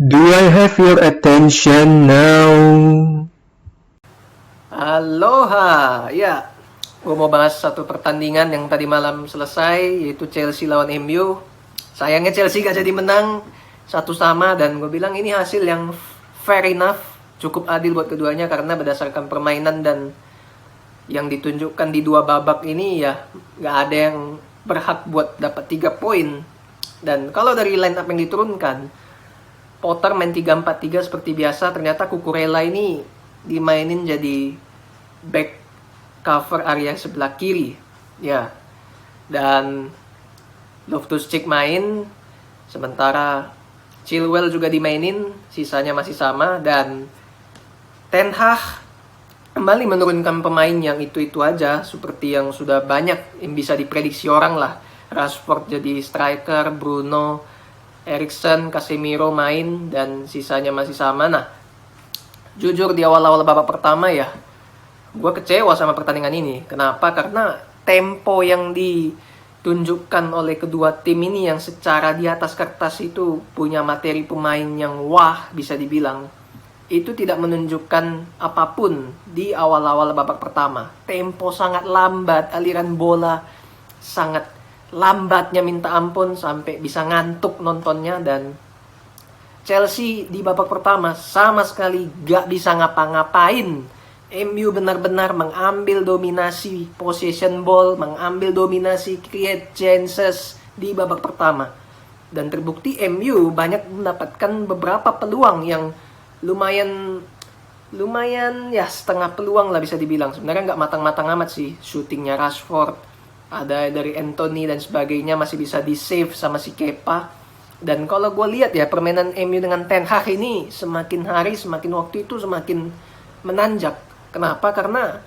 Do I have your attention now? Aloha, ya, gue mau bahas satu pertandingan yang tadi malam selesai, yaitu Chelsea lawan MU. Sayangnya Chelsea gak jadi menang, 1-1, dan gue bilang ini hasil yang fair enough, cukup adil buat keduanya karena berdasarkan permainan dan yang ditunjukkan di dua babak ini ya gak ada yang berhak buat dapat 3 poin. Dan kalau dari line up yang diturunkan, Potter main 3-4-3 seperti biasa, ternyata Cucurella ini dimainin jadi back cover area sebelah kiri. Ya. Dan Loftus-Cheek main, sementara Chilwell juga dimainin, sisanya masih sama. Dan Ten Hag kembali menurunkan pemain yang itu-itu aja, seperti yang sudah banyak yang bisa diprediksi orang lah. Rashford jadi striker, Bruno, Eriksen, Casemiro main, dan sisanya masih sama. Nah, jujur di awal-awal babak pertama ya, gue kecewa sama pertandingan ini. Kenapa? Karena tempo yang ditunjukkan oleh kedua tim ini yang secara di atas kertas itu punya materi pemain yang wah bisa dibilang, itu tidak menunjukkan apapun di awal-awal babak pertama. Tempo sangat lambat, aliran bola sangat lambatnya minta ampun sampai bisa ngantuk nontonnya. Dan Chelsea di babak pertama sama sekali gak bisa ngapa-ngapain. MU benar-benar mengambil dominasi possession ball, mengambil dominasi create chances di babak pertama. Dan terbukti MU banyak mendapatkan beberapa peluang yang lumayan ya setengah peluang lah bisa dibilang. Sebenarnya nggak matang-matang amat sih. Shootingnya Rashford, ada dari Anthony dan sebagainya masih bisa di save sama si Kepa. Dan kalau gue lihat ya permainan MU dengan Ten Hag ini semakin hari semakin waktu itu semakin menanjak. Kenapa? Karena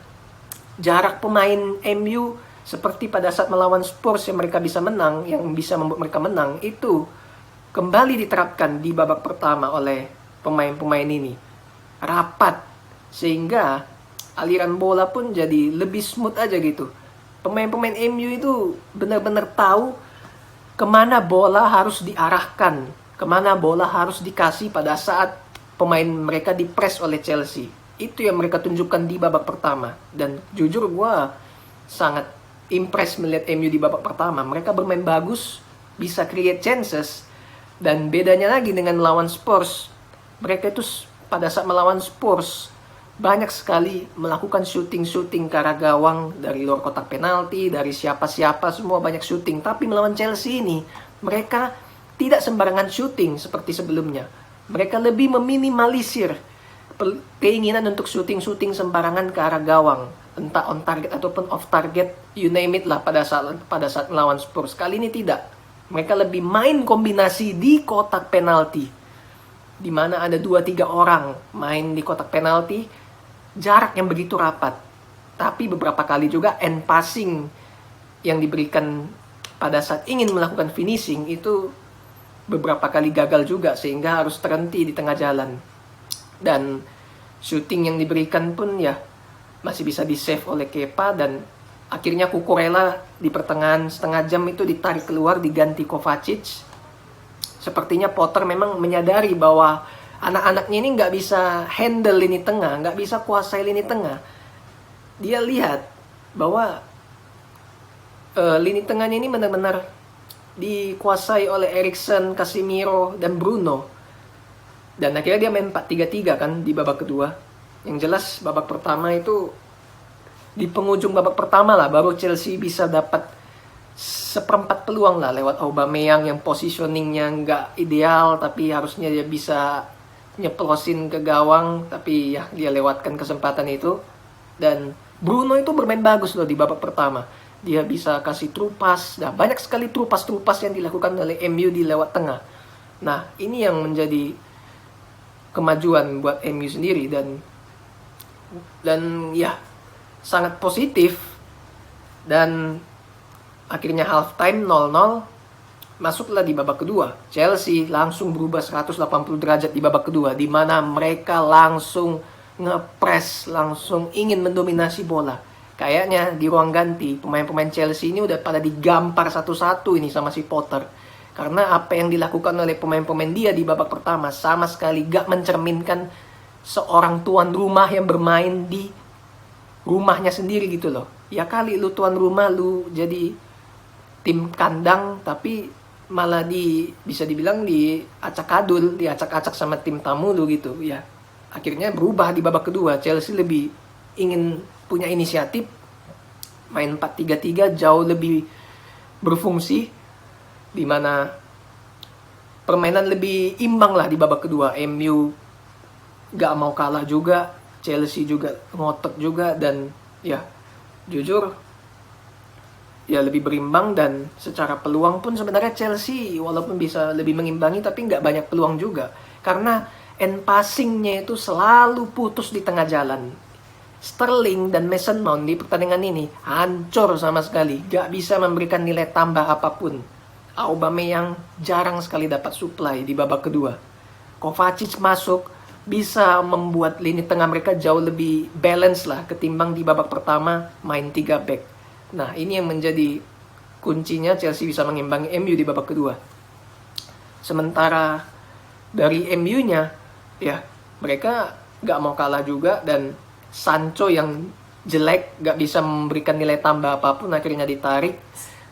jarak pemain MU seperti pada saat melawan Spurs yang mereka bisa menang, yang bisa membuat mereka menang, itu kembali diterapkan di babak pertama oleh pemain-pemain ini. Rapat, sehingga aliran bola pun jadi lebih smooth aja gitu. Pemain-pemain MU itu benar-benar tahu kemana bola harus diarahkan, kemana bola harus dikasih pada saat pemain mereka dipres oleh Chelsea. Itu yang mereka tunjukkan di babak pertama. Dan jujur gue sangat impress melihat MU di babak pertama. Mereka bermain bagus, bisa create chances. Dan bedanya lagi dengan melawan Spurs, mereka itu pada saat melawan Spurs banyak sekali melakukan shooting ke arah gawang dari luar kotak penalti, dari siapa-siapa semua banyak shooting. Tapi melawan Chelsea ini mereka tidak sembarangan shooting seperti sebelumnya. Mereka lebih meminimalisir keinginan untuk shooting sembarangan ke arah gawang, entah on target ataupun off target, you name it lah pada saat melawan Spurs. Kali ini tidak. Mereka lebih main kombinasi di kotak penalti, di mana ada 2-3 orang main di kotak penalti, jarak yang begitu rapat. Tapi beberapa kali juga end passing yang diberikan pada saat ingin melakukan finishing itu beberapa kali gagal juga, sehingga harus terhenti di tengah jalan. Dan shooting yang diberikan pun ya masih bisa di save oleh Kepa. Dan akhirnya Cucurella di pertengahan setengah jam itu ditarik keluar, diganti Kovacic. Sepertinya Potter memang menyadari bahwa anak-anaknya ini nggak bisa handle lini tengah, nggak bisa kuasai lini tengah. Dia lihat bahwa lini tengahnya ini benar-benar dikuasai oleh Eriksen, Casemiro, dan Bruno. Dan akhirnya dia main 4-3-3 kan di babak kedua. Yang jelas babak pertama itu, di penghujung babak pertama lah, baru Chelsea bisa dapat seperempat peluang lah lewat Aubameyang yang positioningnya nggak ideal, tapi harusnya dia bisa nyeplosin ke gawang, tapi ya dia lewatkan kesempatan itu. Dan Bruno itu bermain bagus loh di babak pertama. Dia bisa kasih true pass. Nah, banyak sekali true pass yang dilakukan oleh MU di lewat tengah. Nah, ini yang menjadi kemajuan buat MU sendiri. Dan ya sangat positif. Dan akhirnya halftime 0-0. Masuklah di babak kedua. Chelsea langsung berubah 180 derajat di babak kedua, di mana mereka langsung ngepres, langsung ingin mendominasi bola. Kayaknya di ruang ganti pemain-pemain Chelsea ini udah pada digampar satu-satu ini sama si Potter. Karena apa yang dilakukan oleh pemain-pemain dia di babak pertama sama sekali gak mencerminkan seorang tuan rumah yang bermain di rumahnya sendiri gitu loh. Ya kali lu tuan rumah, lu jadi tim kandang, tapi malah bisa dibilang diacak-adul, diacak-acak sama tim tamu lu gitu ya. Akhirnya berubah di babak kedua. Chelsea lebih ingin punya inisiatif, main 4-3-3 jauh lebih berfungsi, di mana permainan lebih imbang lah di babak kedua. MU gak mau kalah juga, Chelsea juga ngotot juga, dan ya jujur ya lebih berimbang. Dan secara peluang pun sebenarnya Chelsea walaupun bisa lebih mengimbangi tapi nggak banyak peluang juga, karena end passingnya itu selalu putus di tengah jalan. Sterling dan Mason Mount di pertandingan ini hancur sama sekali, gak bisa memberikan nilai tambah apapun. Aubameyang jarang sekali dapat supply di babak kedua. Kovacic masuk bisa membuat lini tengah mereka jauh lebih balance lah ketimbang di babak pertama main 3 back. Nah, ini yang menjadi kuncinya Chelsea bisa mengimbangi MU di babak kedua. Sementara dari MU-nya, ya mereka gak mau kalah juga, dan Sancho yang jelek gak bisa memberikan nilai tambah apapun akhirnya ditarik.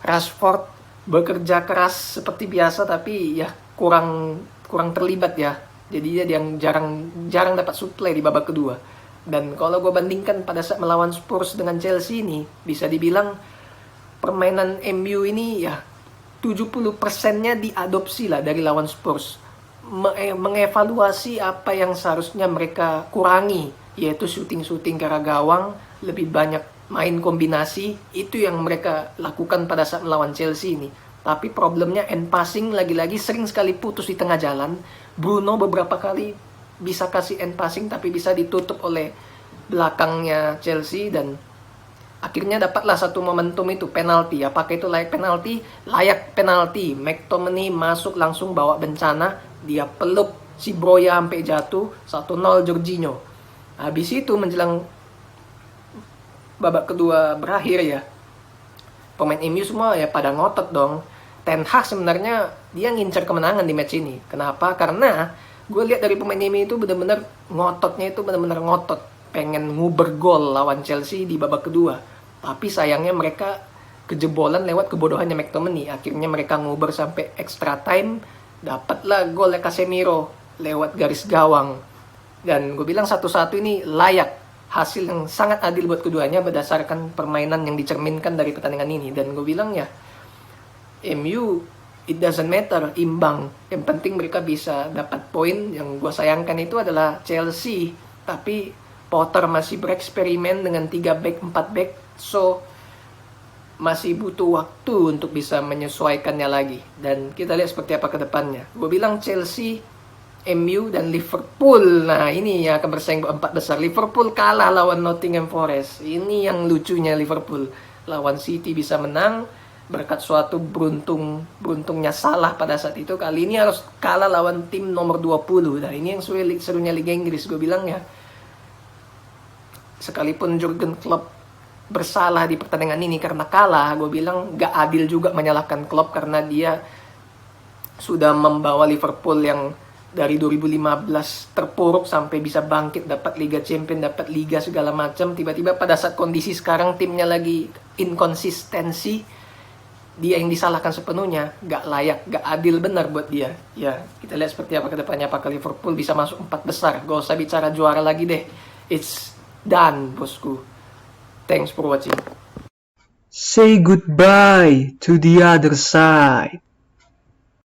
Rashford bekerja keras seperti biasa tapi ya kurang terlibat ya. Jadi dia yang jarang dapat supply di babak kedua. Dan kalau gue bandingkan pada saat melawan Spurs dengan Chelsea ini, bisa dibilang permainan MU ini ya 70%-nya diadopsi lah dari lawan Spurs. Mengevaluasi apa yang seharusnya mereka kurangi, yaitu shooting ke arah gawang, lebih banyak main kombinasi. Itu yang mereka lakukan pada saat melawan Chelsea ini. Tapi problemnya end passing lagi-lagi sering sekali putus di tengah jalan. Bruno beberapa kali bisa kasih end passing tapi bisa ditutup oleh belakangnya Chelsea, dan akhirnya dapatlah satu momentum itu penalti. Apakah itu layak penalti? Layak penalti. McTominay masuk langsung bawa bencana, dia peluk si Broya sampai jatuh. 1-0 Jorginho. Habis itu menjelang babak kedua berakhir ya, pemain MU semua ya pada ngotot dong. Ten Hag sebenarnya dia ngincer kemenangan di match ini. Kenapa? Karena gue lihat dari pemain MU itu benar-benar ngotot, pengen nguber gol lawan Chelsea di babak kedua. Tapi sayangnya mereka kejebolan lewat kebodohannya McTominay. Akhirnya mereka nguber sampai extra time, dapatlah golnya Casemiro lewat garis gawang. Dan gue bilang 1-1 ini layak, hasil yang sangat adil buat keduanya berdasarkan permainan yang dicerminkan dari pertandingan ini. Dan gue bilang ya, MU it doesn't matter, imbang. Yang penting mereka bisa dapat poin. Yang gue sayangkan itu adalah Chelsea, tapi Potter masih bereksperimen dengan 3 back, 4 back. So masih butuh waktu untuk bisa menyesuaikannya lagi. Dan kita lihat seperti apa ke depannya. Gue bilang Chelsea, MU, dan Liverpool. Nah ini yang akan bersaing 4 besar. Liverpool kalah lawan Nottingham Forest. Ini yang lucunya, Liverpool lawan City bisa menang berkat suatu beruntungnya Salah pada saat itu. Kali ini harus kalah lawan tim nomor 20. Nah ini yang serunya Liga Inggris. Gue bilang ya, sekalipun Jurgen Klopp bersalah di pertandingan ini karena kalah, gue bilang gak adil juga menyalahkan Klopp, karena dia sudah membawa Liverpool yang dari 2015 terpuruk sampai bisa bangkit, dapat Liga Champion, dapat Liga segala macam. Tiba-tiba pada saat kondisi sekarang timnya lagi inkonsistensi, dia yang disalahkan sepenuhnya. Gak layak, gak adil benar buat dia. Ya, kita lihat seperti apa ke depannya. Apakah Liverpool bisa masuk 4 besar? Gak usah bicara juara lagi deh. It's done, bosku. Thanks for watching. Say goodbye to the other side.